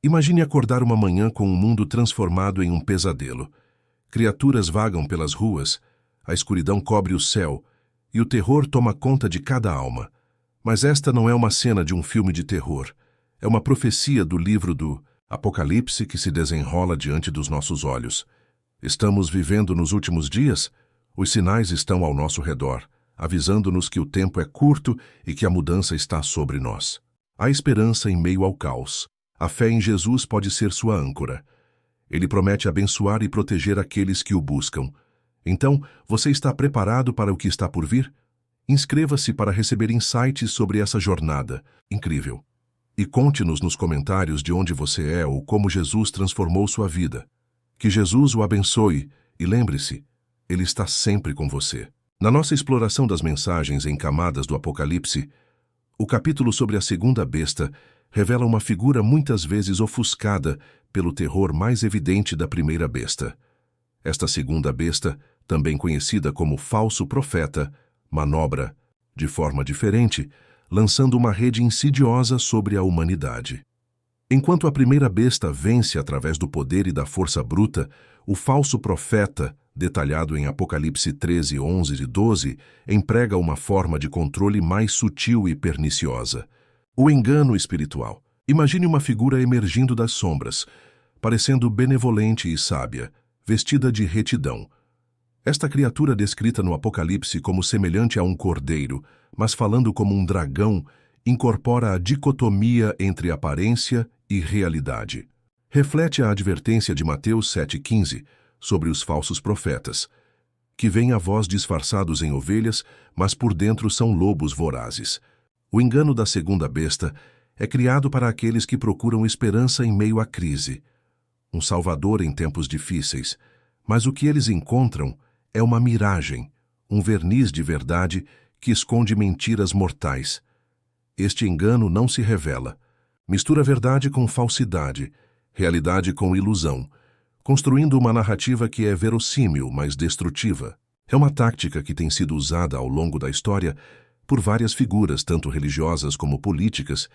Imagine acordar uma manhã com um mundo transformado em um pesadelo. Criaturas vagam pelas ruas, a escuridão cobre o céu e o terror toma conta de cada alma. Mas esta não é uma cena de um filme de terror. É uma profecia do livro do Apocalipse que se desenrola diante dos nossos olhos. Estamos vivendo nos últimos dias? Os sinais estão ao nosso redor, avisando-nos que o tempo é curto e que a mudança está sobre nós. Há esperança em meio ao caos. A fé em Jesus pode ser sua âncora. Ele promete abençoar e proteger aqueles que o buscam. Então, você está preparado para o que está por vir? Inscreva-se para receber insights sobre essa jornada incrível. E conte-nos nos comentários de onde você é ou como Jesus transformou sua vida. Que Jesus o abençoe e lembre-se, Ele está sempre com você. Na nossa exploração das mensagens em camadas do Apocalipse, o capítulo sobre a segunda besta revela uma figura muitas vezes ofuscada pelo terror mais evidente da primeira besta. Esta segunda besta, também conhecida como falso profeta, manobra, de forma diferente, lançando uma rede insidiosa sobre a humanidade. Enquanto a primeira besta vence através do poder e da força bruta, o falso profeta, detalhado em Apocalipse 13, 11 e 12, emprega uma forma de controle mais sutil e perniciosa. O engano espiritual. Imagine uma figura emergindo das sombras, parecendo benevolente e sábia, vestida de retidão. Esta criatura descrita no Apocalipse como semelhante a um cordeiro, mas falando como um dragão, incorpora a dicotomia entre aparência e realidade. Reflete a advertência de Mateus 7,15 sobre os falsos profetas, que vêm a vós disfarçados em ovelhas, mas por dentro são lobos vorazes. O engano da segunda besta é criado para aqueles que procuram esperança em meio à crise, um salvador em tempos difíceis, mas o que eles encontram é uma miragem, um verniz de verdade que esconde mentiras mortais. Este engano não se revela. Mistura verdade com falsidade, realidade com ilusão, construindo uma narrativa que é verossímil, mas destrutiva. É uma tática que tem sido usada ao longo da história por várias figuras, tanto religiosas como políticas,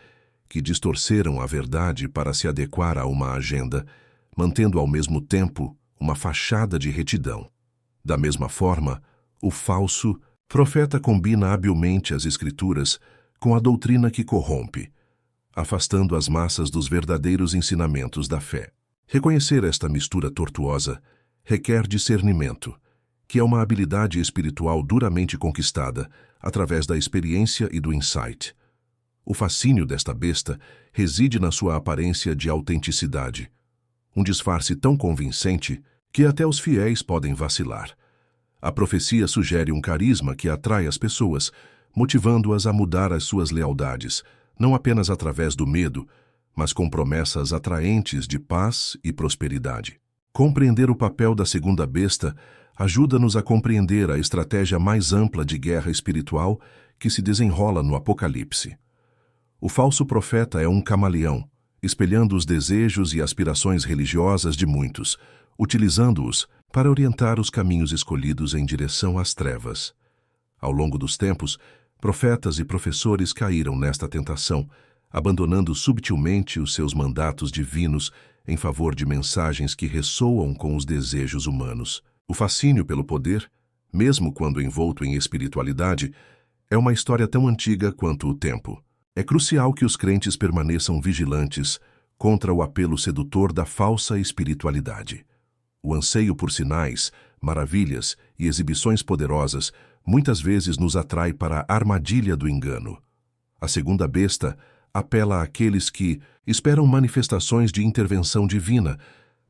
que distorceram a verdade para se adequar a uma agenda, mantendo ao mesmo tempo uma fachada de retidão. Da mesma forma, o falso profeta combina habilmente as escrituras com a doutrina que corrompe, afastando as massas dos verdadeiros ensinamentos da fé. Reconhecer esta mistura tortuosa requer discernimento, que é uma habilidade espiritual duramente conquistada através da experiência e do insight. O fascínio desta besta reside na sua aparência de autenticidade, um disfarce tão convincente que até os fiéis podem vacilar. A profecia sugere um carisma que atrai as pessoas, motivando-as a mudar as suas lealdades, não apenas através do medo, mas com promessas atraentes de paz e prosperidade. Compreender o papel da segunda besta ajuda-nos a compreender a estratégia mais ampla de guerra espiritual que se desenrola no Apocalipse. O falso profeta é um camaleão, espelhando os desejos e aspirações religiosas de muitos, utilizando-os para orientar os caminhos escolhidos em direção às trevas. Ao longo dos tempos, profetas e professores caíram nesta tentação, abandonando subtilmente os seus mandatos divinos em favor de mensagens que ressoam com os desejos humanos. O fascínio pelo poder, mesmo quando envolto em espiritualidade, é uma história tão antiga quanto o tempo. É crucial que os crentes permaneçam vigilantes contra o apelo sedutor da falsa espiritualidade. O anseio por sinais, maravilhas e exibições poderosas muitas vezes nos atrai para a armadilha do engano. A segunda besta apela àqueles que esperam manifestações de intervenção divina,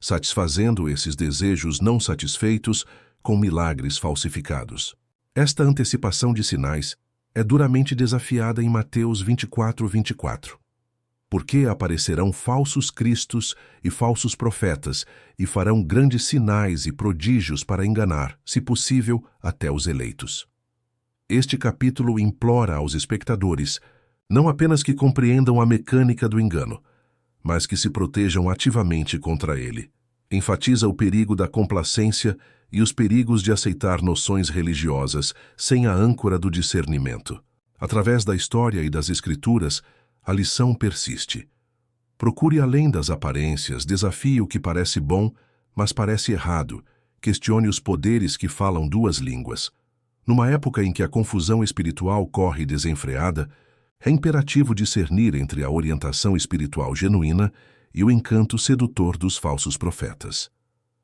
satisfazendo esses desejos não satisfeitos com milagres falsificados. Esta antecipação de sinais é duramente desafiada em Mateus 24:24. Porque aparecerão falsos cristos e falsos profetas, e farão grandes sinais e prodígios para enganar, se possível, até os eleitos. Este capítulo implora aos espectadores não apenas que compreendam a mecânica do engano, mas que se protejam ativamente contra ele. Enfatiza o perigo da complacência e os perigos de aceitar noções religiosas sem a âncora do discernimento. Através da história e das escrituras, a lição persiste. Procure além das aparências, desafie o que parece bom, mas parece errado. Questione os poderes que falam duas línguas. Numa época em que a confusão espiritual corre desenfreada, é imperativo discernir entre a orientação espiritual genuína e o encanto sedutor dos falsos profetas.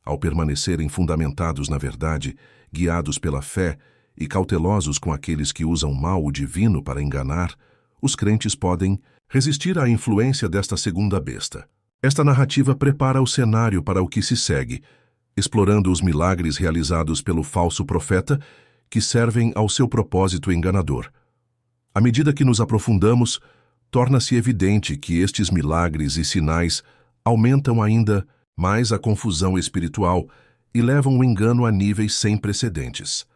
Ao permanecerem fundamentados na verdade, guiados pela fé e cautelosos com aqueles que usam mal o divino para enganar, os crentes podem resistir à influência desta segunda besta. Esta narrativa prepara o cenário para o que se segue, explorando os milagres realizados pelo falso profeta que servem ao seu propósito enganador. À medida que nos aprofundamos, torna-se evidente que estes milagres e sinais aumentam ainda mais a confusão espiritual e levam o engano a níveis sem precedentes.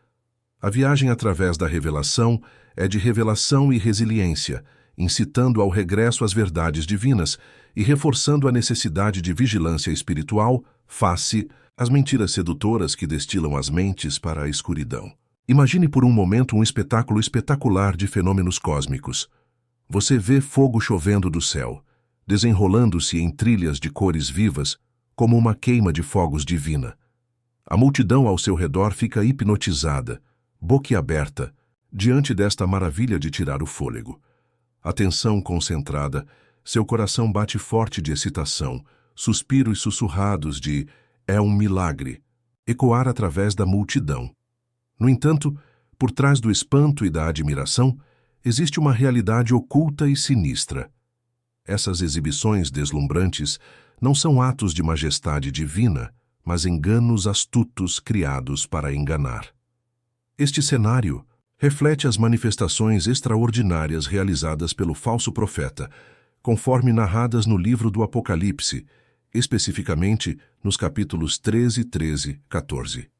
A viagem através da revelação é de revelação e resiliência, incitando ao regresso às verdades divinas e reforçando a necessidade de vigilância espiritual face às mentiras sedutoras que destilam as mentes para a escuridão. Imagine por um momento um espetáculo espetacular de fenômenos cósmicos. Você vê fogo chovendo do céu, desenrolando-se em trilhas de cores vivas, como uma queima de fogos divina. A multidão ao seu redor fica hipnotizada, boquiaberta, diante desta maravilha de tirar o fôlego. Atenção concentrada, seu coração bate forte de excitação, suspiros sussurrados de "é um milagre", ecoar através da multidão. No entanto, por trás do espanto e da admiração, existe uma realidade oculta e sinistra. Essas exibições deslumbrantes não são atos de majestade divina, mas enganos astutos criados para enganar. Este cenário reflete as manifestações extraordinárias realizadas pelo falso profeta, conforme narradas no livro do Apocalipse, especificamente nos capítulos 13, 14.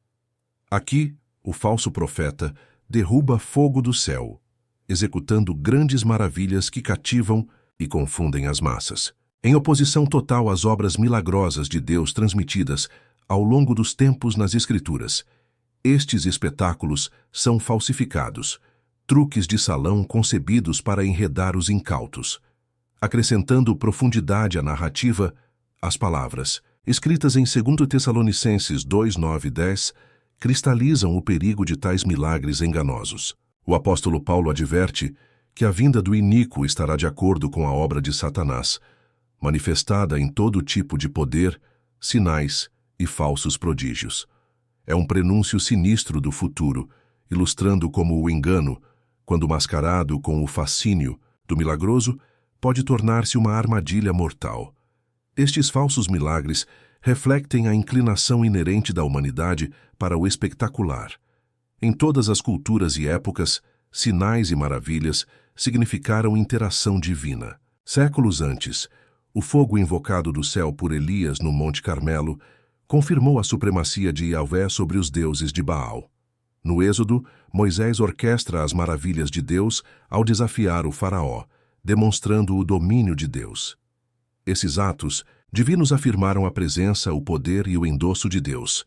Aqui, o falso profeta derruba fogo do céu, executando grandes maravilhas que cativam e confundem as massas. Em oposição total às obras milagrosas de Deus transmitidas ao longo dos tempos nas Escrituras, estes espetáculos são falsificados, truques de salão concebidos para enredar os incautos. Acrescentando profundidade à narrativa, as palavras, escritas em 2 Tessalonicenses 2, 9 e 10, cristalizam o perigo de tais milagres enganosos. O apóstolo Paulo adverte que a vinda do iníquo estará de acordo com a obra de Satanás, manifestada em todo tipo de poder, sinais e falsos prodígios. É um prenúncio sinistro do futuro, ilustrando como o engano, quando mascarado com o fascínio do milagroso, pode tornar-se uma armadilha mortal. Estes falsos milagres refletem a inclinação inerente da humanidade para o espetacular. Em todas as culturas e épocas, sinais e maravilhas significaram interação divina. Séculos antes, o fogo invocado do céu por Elias no Monte Carmelo confirmou a supremacia de Yahvé sobre os deuses de Baal. No Êxodo, Moisés orquestra as maravilhas de Deus ao desafiar o faraó, demonstrando o domínio de Deus. Esses atos divinos afirmaram a presença, o poder e o endosso de Deus.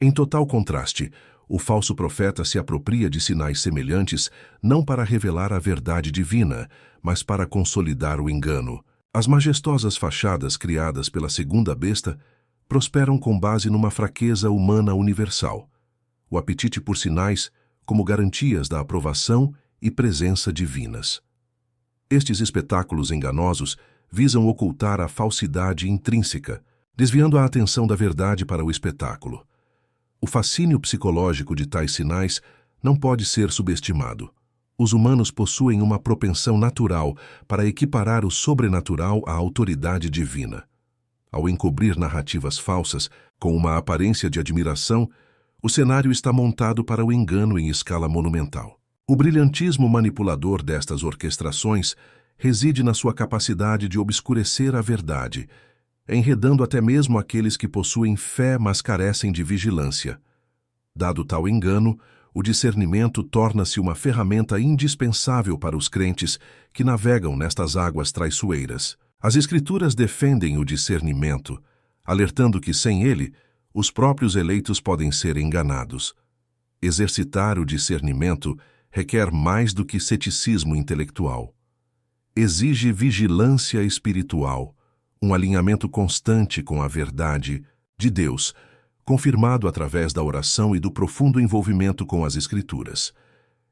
Em total contraste, o falso profeta se apropria de sinais semelhantes não para revelar a verdade divina, mas para consolidar o engano. As majestosas fachadas criadas pela segunda besta prosperam com base numa fraqueza humana universal, o apetite por sinais como garantias da aprovação e presença divinas. Estes espetáculos enganosos visam ocultar a falsidade intrínseca, desviando a atenção da verdade para o espetáculo. O fascínio psicológico de tais sinais não pode ser subestimado. Os humanos possuem uma propensão natural para equiparar o sobrenatural à autoridade divina. Ao encobrir narrativas falsas com uma aparência de admiração, o cenário está montado para o engano em escala monumental. O brilhantismo manipulador destas orquestrações reside na sua capacidade de obscurecer a verdade, enredando até mesmo aqueles que possuem fé, mas carecem de vigilância. Dado tal engano, o discernimento torna-se uma ferramenta indispensável para os crentes que navegam nestas águas traiçoeiras. As Escrituras defendem o discernimento, alertando que, sem ele, os próprios eleitos podem ser enganados. Exercitar o discernimento requer mais do que ceticismo intelectual. Exige vigilância espiritual, um alinhamento constante com a verdade de Deus, confirmado através da oração e do profundo envolvimento com as Escrituras.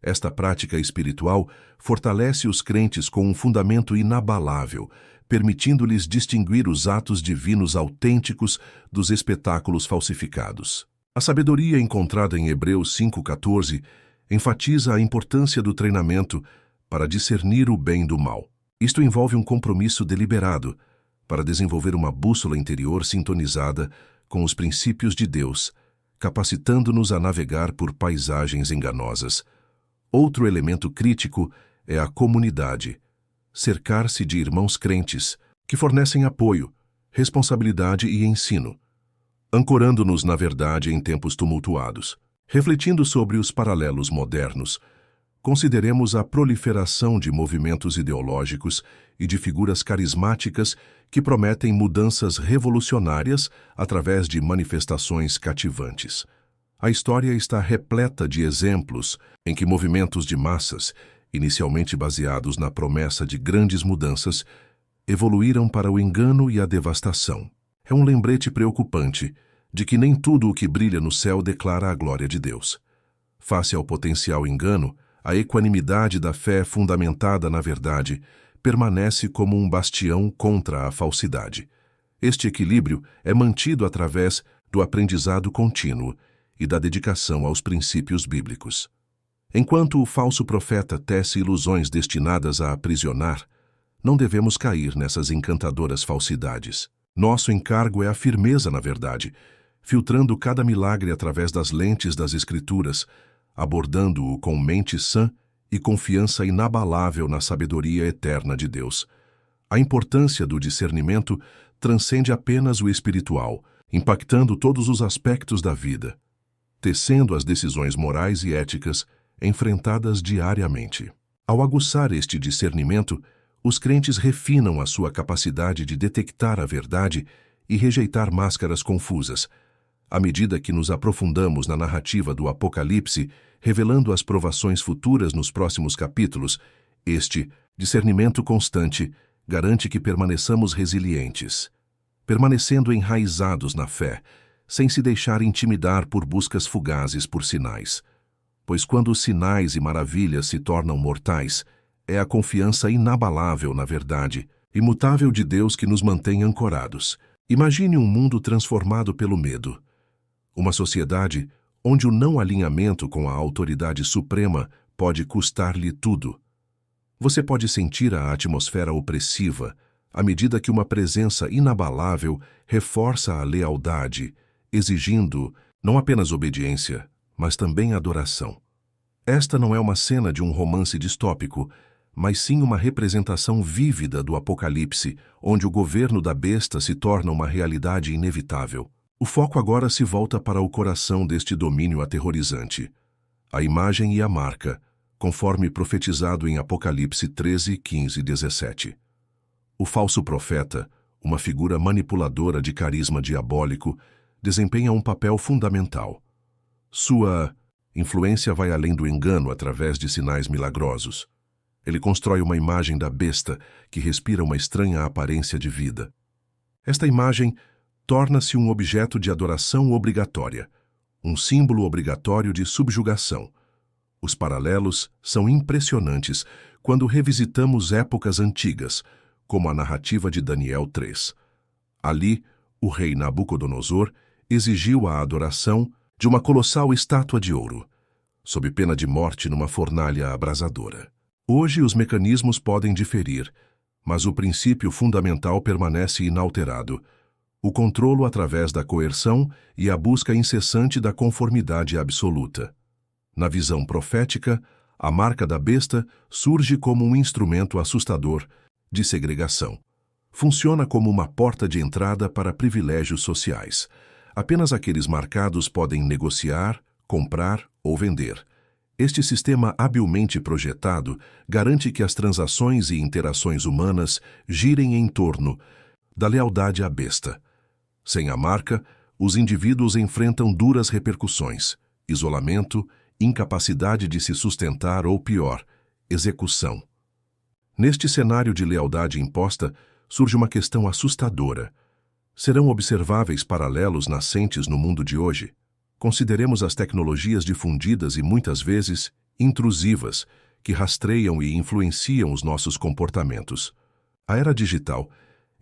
Esta prática espiritual fortalece os crentes com um fundamento inabalável, permitindo-lhes distinguir os atos divinos autênticos dos espetáculos falsificados. A sabedoria encontrada em Hebreus 5,14 enfatiza a importância do treinamento para discernir o bem do mal. Isto envolve um compromisso deliberado para desenvolver uma bússola interior sintonizada com os princípios de Deus, capacitando-nos a navegar por paisagens enganosas. Outro elemento crítico é a comunidade. Cercar-se de irmãos crentes que fornecem apoio, responsabilidade e ensino, ancorando-nos na verdade em tempos tumultuados. Refletindo sobre os paralelos modernos, consideremos a proliferação de movimentos ideológicos e de figuras carismáticas que prometem mudanças revolucionárias através de manifestações cativantes. A história está repleta de exemplos em que movimentos de massas, inicialmente baseados na promessa de grandes mudanças, evoluíram para o engano e a devastação. É um lembrete preocupante de que nem tudo o que brilha no céu declara a glória de Deus. Face ao potencial engano, a equanimidade da fé fundamentada na verdade permanece como um bastião contra a falsidade. Este equilíbrio é mantido através do aprendizado contínuo e da dedicação aos princípios bíblicos. Enquanto o falso profeta tece ilusões destinadas a aprisionar, não devemos cair nessas encantadoras falsidades. Nosso encargo é a firmeza na verdade, filtrando cada milagre através das lentes das Escrituras, abordando-o com mente sã e confiança inabalável na sabedoria eterna de Deus. A importância do discernimento transcende apenas o espiritual, impactando todos os aspectos da vida, tecendo as decisões morais e éticas enfrentadas diariamente. Ao aguçar este discernimento, os crentes refinam a sua capacidade de detectar a verdade e rejeitar máscaras confusas, à medida que nos aprofundamos na narrativa do Apocalipse, revelando as provações futuras nos próximos capítulos. Este discernimento constante garante que permaneçamos resilientes, permanecendo enraizados na fé, sem se deixar intimidar por buscas fugazes por sinais. Pois quando os sinais e maravilhas se tornam mortais, é a confiança inabalável na verdade, imutável de Deus que nos mantém ancorados. Imagine um mundo transformado pelo medo. Uma sociedade onde o não alinhamento com a autoridade suprema pode custar-lhe tudo. Você pode sentir a atmosfera opressiva à medida que uma presença inabalável reforça a lealdade, exigindo não apenas obediência, mas também adoração. Esta não é uma cena de um romance distópico, mas sim uma representação vívida do Apocalipse, onde o governo da besta se torna uma realidade inevitável. O foco agora se volta para o coração deste domínio aterrorizante, a imagem e a marca, conforme profetizado em Apocalipse 13, 15 e 17. O falso profeta, uma figura manipuladora de carisma diabólico, desempenha um papel fundamental. Sua influência vai além do engano através de sinais milagrosos. Ele constrói uma imagem da besta que respira uma estranha aparência de vida. Esta imagem torna-se um objeto de adoração obrigatória, um símbolo obrigatório de subjugação. Os paralelos são impressionantes quando revisitamos épocas antigas, como a narrativa de Daniel 3. Ali, o rei Nabucodonosor exigiu a adoração de uma colossal estátua de ouro, sob pena de morte numa fornalha abrasadora. Hoje os mecanismos podem diferir, mas o princípio fundamental permanece inalterado: o controlo através da coerção e a busca incessante da conformidade absoluta. Na visão profética, a marca da besta surge como um instrumento assustador de segregação. Funciona como uma porta de entrada para privilégios sociais. Apenas aqueles marcados podem negociar, comprar ou vender. Este sistema habilmente projetado garante que as transações e interações humanas girem em torno da lealdade à besta. Sem a marca, os indivíduos enfrentam duras repercussões: isolamento, incapacidade de se sustentar ou, pior, execução. Neste cenário de lealdade imposta, surge uma questão assustadora. Serão observáveis paralelos nascentes no mundo de hoje? Consideremos as tecnologias difundidas e muitas vezes intrusivas, que rastreiam e influenciam os nossos comportamentos. A era digital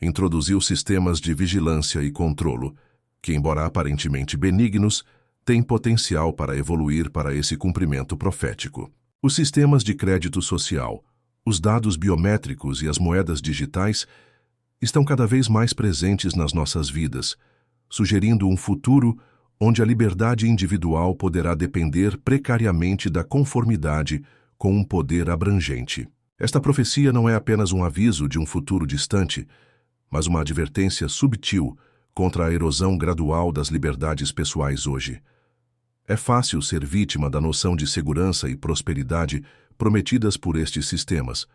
introduziu sistemas de vigilância e controlo, que, embora aparentemente benignos, têm potencial para evoluir para esse cumprimento profético. Os sistemas de crédito social, os dados biométricos e as moedas digitais estão cada vez mais presentes nas nossas vidas, sugerindo um futuro onde a liberdade individual poderá depender precariamente da conformidade com um poder abrangente. Esta profecia não é apenas um aviso de um futuro distante, mas uma advertência subtil contra a erosão gradual das liberdades pessoais hoje. É fácil ser vítima da noção de segurança e prosperidade prometidas por estes sistemas,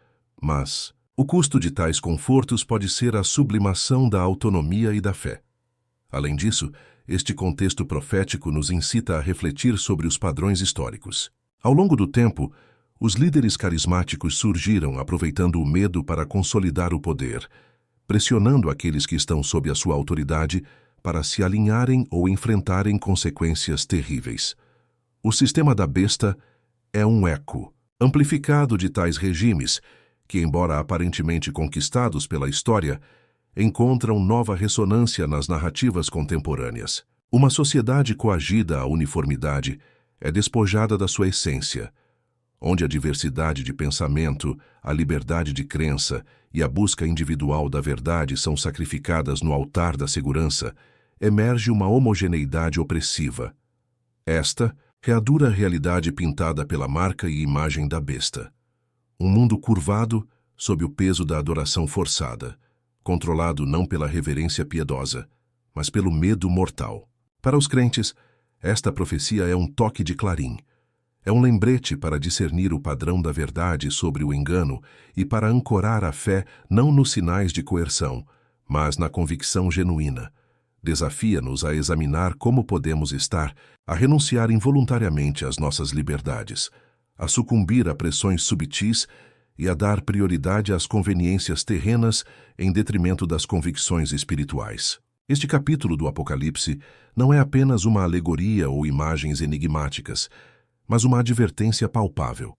mas o custo de tais confortos pode ser a sublimação da autonomia e da fé. Além disso, este contexto profético nos incita a refletir sobre os padrões históricos. Ao longo do tempo, os líderes carismáticos surgiram aproveitando o medo para consolidar o poder, pressionando aqueles que estão sob a sua autoridade para se alinharem ou enfrentarem consequências terríveis. O sistema da besta é um eco amplificado de tais regimes que, embora aparentemente conquistados pela história, encontram nova ressonância nas narrativas contemporâneas. Uma sociedade coagida à uniformidade é despojada da sua essência, onde a diversidade de pensamento, a liberdade de crença e a busca individual da verdade são sacrificadas no altar da segurança, emerge uma homogeneidade opressiva. Esta é a dura realidade pintada pela marca e imagem da besta. Um mundo curvado sob o peso da adoração forçada, controlado não pela reverência piedosa, mas pelo medo mortal. Para os crentes, esta profecia é um toque de clarim. É um lembrete para discernir o padrão da verdade sobre o engano e para ancorar a fé não nos sinais de coerção, mas na convicção genuína. Desafia-nos a examinar como podemos estar, a renunciar involuntariamente às nossas liberdades, a sucumbir a pressões subtis e a dar prioridade às conveniências terrenas em detrimento das convicções espirituais. Este capítulo do Apocalipse não é apenas uma alegoria ou imagens enigmáticas, mas uma advertência palpável.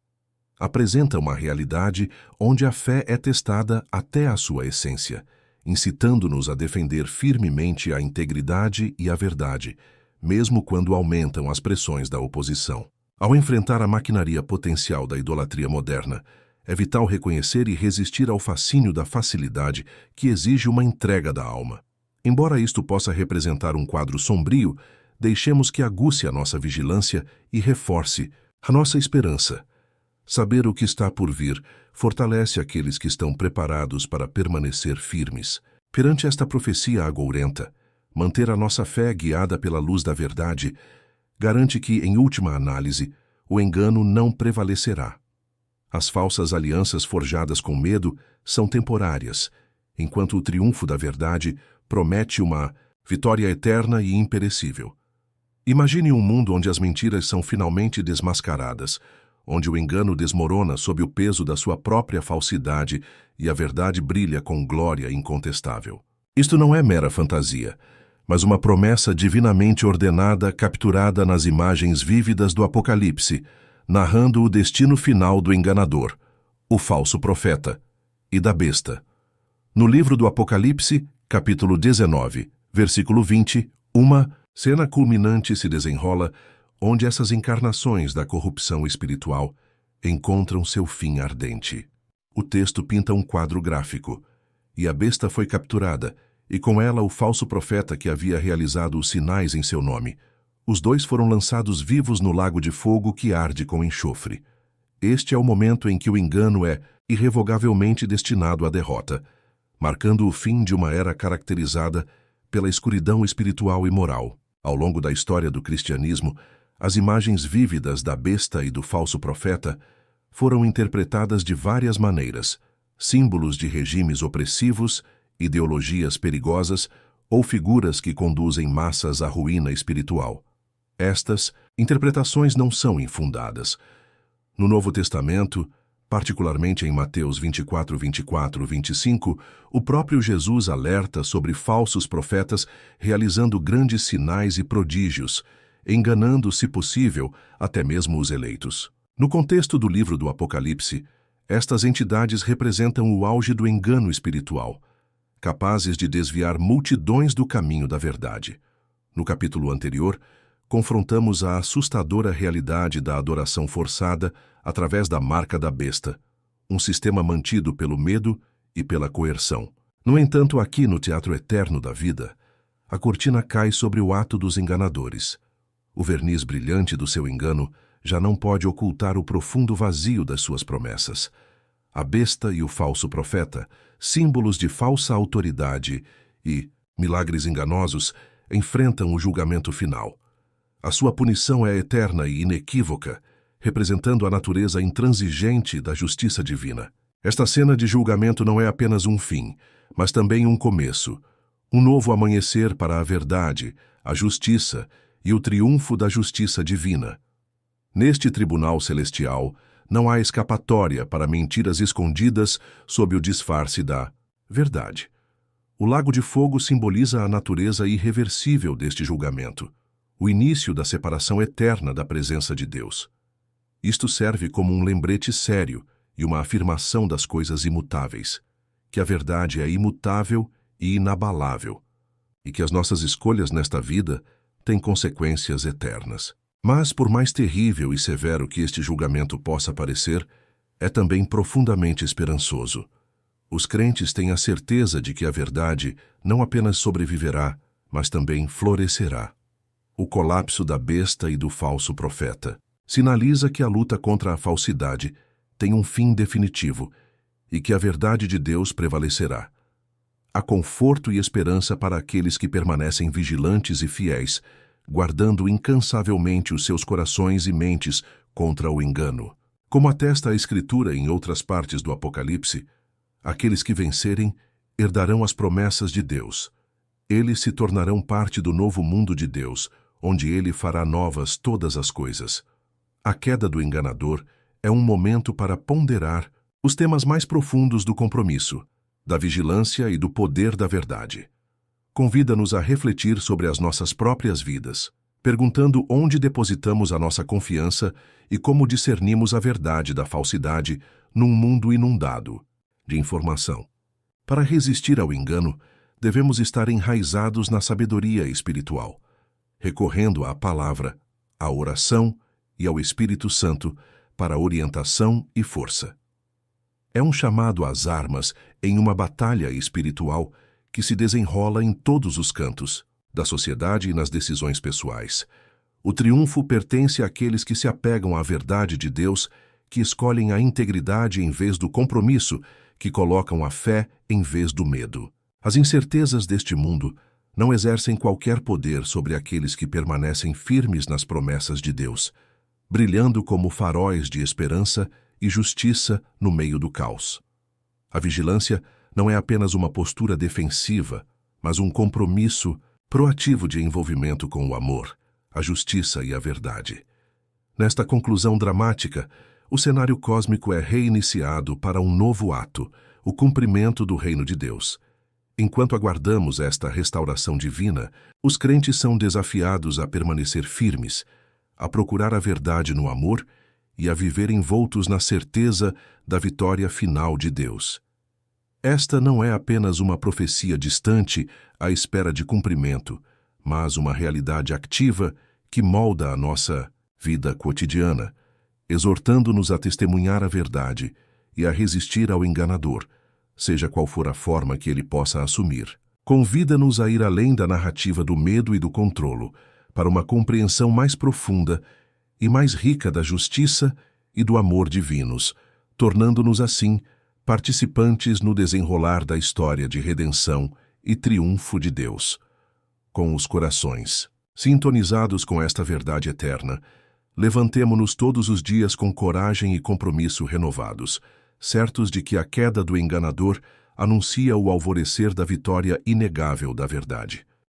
Apresenta uma realidade onde a fé é testada até a sua essência, incitando-nos a defender firmemente a integridade e a verdade, mesmo quando aumentam as pressões da oposição. Ao enfrentar a maquinaria potencial da idolatria moderna, é vital reconhecer e resistir ao fascínio da facilidade que exige uma entrega da alma. Embora isto possa representar um quadro sombrio, deixemos que aguce a nossa vigilância e reforce a nossa esperança. Saber o que está por vir fortalece aqueles que estão preparados para permanecer firmes. Perante esta profecia agourenta, manter a nossa fé guiada pela luz da verdade garante que, em última análise, o engano não prevalecerá. As falsas alianças forjadas com medo são temporárias, enquanto o triunfo da verdade promete uma vitória eterna e imperecível. Imagine um mundo onde as mentiras são finalmente desmascaradas, onde o engano desmorona sob o peso da sua própria falsidade e a verdade brilha com glória incontestável. Isto não é mera fantasia, mas uma promessa divinamente ordenada capturada nas imagens vívidas do Apocalipse, narrando o destino final do enganador, o falso profeta, e da besta. No livro do Apocalipse, capítulo 19, versículo 20, uma cena culminante se desenrola onde essas encarnações da corrupção espiritual encontram seu fim ardente. O texto pinta um quadro gráfico, e a besta foi capturada, e com ela o falso profeta que havia realizado os sinais em seu nome. Os dois foram lançados vivos no lago de fogo que arde com enxofre. Este é o momento em que o engano é irrevogavelmente destinado à derrota, marcando o fim de uma era caracterizada pela escuridão espiritual e moral. Ao longo da história do cristianismo, as imagens vívidas da besta e do falso profeta foram interpretadas de várias maneiras, símbolos de regimes opressivos, ideologias perigosas ou figuras que conduzem massas à ruína espiritual. Estas interpretações não são infundadas. No Novo Testamento, Particularmente em Mateus 24, 24, 25, o próprio Jesus alerta sobre falsos profetas realizando grandes sinais e prodígios, enganando, se possível, até mesmo os eleitos. No contexto do livro do Apocalipse, estas entidades representam o auge do engano espiritual, capazes de desviar multidões do caminho da verdade. No capítulo anterior, confrontamos a assustadora realidade da adoração forçada através da marca da besta, um sistema mantido pelo medo e pela coerção. No entanto, aqui no teatro eterno da vida, a cortina cai sobre o ato dos enganadores. O verniz brilhante do seu engano já não pode ocultar o profundo vazio das suas promessas. A besta e o falso profeta, símbolos de falsa autoridade e milagres enganosos, enfrentam o julgamento final. A sua punição é eterna e inequívoca, representando a natureza intransigente da justiça divina. Esta cena de julgamento não é apenas um fim, mas também um começo, um novo amanhecer para a verdade, a justiça e o triunfo da justiça divina. Neste tribunal celestial, não há escapatória para mentiras escondidas sob o disfarce da verdade. O lago de fogo simboliza a natureza irreversível deste julgamento, o início da separação eterna da presença de Deus. Isto serve como um lembrete sério e uma afirmação das coisas imutáveis, que a verdade é imutável e inabalável, e que as nossas escolhas nesta vida têm consequências eternas. Mas, por mais terrível e severo que este julgamento possa parecer, é também profundamente esperançoso. Os crentes têm a certeza de que a verdade não apenas sobreviverá, mas também florescerá. O colapso da besta e do falso profeta sinaliza que a luta contra a falsidade tem um fim definitivo e que a verdade de Deus prevalecerá. Há conforto e esperança para aqueles que permanecem vigilantes e fiéis, guardando incansavelmente os seus corações e mentes contra o engano. Como atesta a Escritura em outras partes do Apocalipse, aqueles que vencerem herdarão as promessas de Deus. Eles se tornarão parte do novo mundo de Deus, onde Ele fará novas todas as coisas. A queda do enganador é um momento para ponderar os temas mais profundos do compromisso, da vigilância e do poder da verdade. Convida-nos a refletir sobre as nossas próprias vidas, perguntando onde depositamos a nossa confiança e como discernimos a verdade da falsidade num mundo inundado de informação. Para resistir ao engano, devemos estar enraizados na sabedoria espiritual, recorrendo à palavra, à oração e ao Espírito Santo para orientação e força. É um chamado às armas em uma batalha espiritual que se desenrola em todos os cantos, da sociedade e nas decisões pessoais. O triunfo pertence àqueles que se apegam à verdade de Deus, que escolhem a integridade em vez do compromisso, que colocam a fé em vez do medo. As incertezas deste mundo não exercem qualquer poder sobre aqueles que permanecem firmes nas promessas de Deus, brilhando como faróis de esperança e justiça no meio do caos. A vigilância não é apenas uma postura defensiva, mas um compromisso proativo de envolvimento com o amor, a justiça e a verdade. Nesta conclusão dramática, o cenário cósmico é reiniciado para um novo ato, o cumprimento do reino de Deus. Enquanto aguardamos esta restauração divina, os crentes são desafiados a permanecer firmes, a procurar a verdade no amor e a viver envoltos na certeza da vitória final de Deus. Esta não é apenas uma profecia distante à espera de cumprimento, mas uma realidade ativa que molda a nossa vida cotidiana, exortando-nos a testemunhar a verdade e a resistir ao enganador, seja qual for a forma que ele possa assumir. Convida-nos a ir além da narrativa do medo e do controlo, para uma compreensão mais profunda e mais rica da justiça e do amor divinos, tornando-nos assim participantes no desenrolar da história de redenção e triunfo de Deus. Com os corações sintonizados com esta verdade eterna, levantemo-nos todos os dias com coragem e compromisso renovados, certos de que a queda do enganador anuncia o alvorecer da vitória inegável da verdade.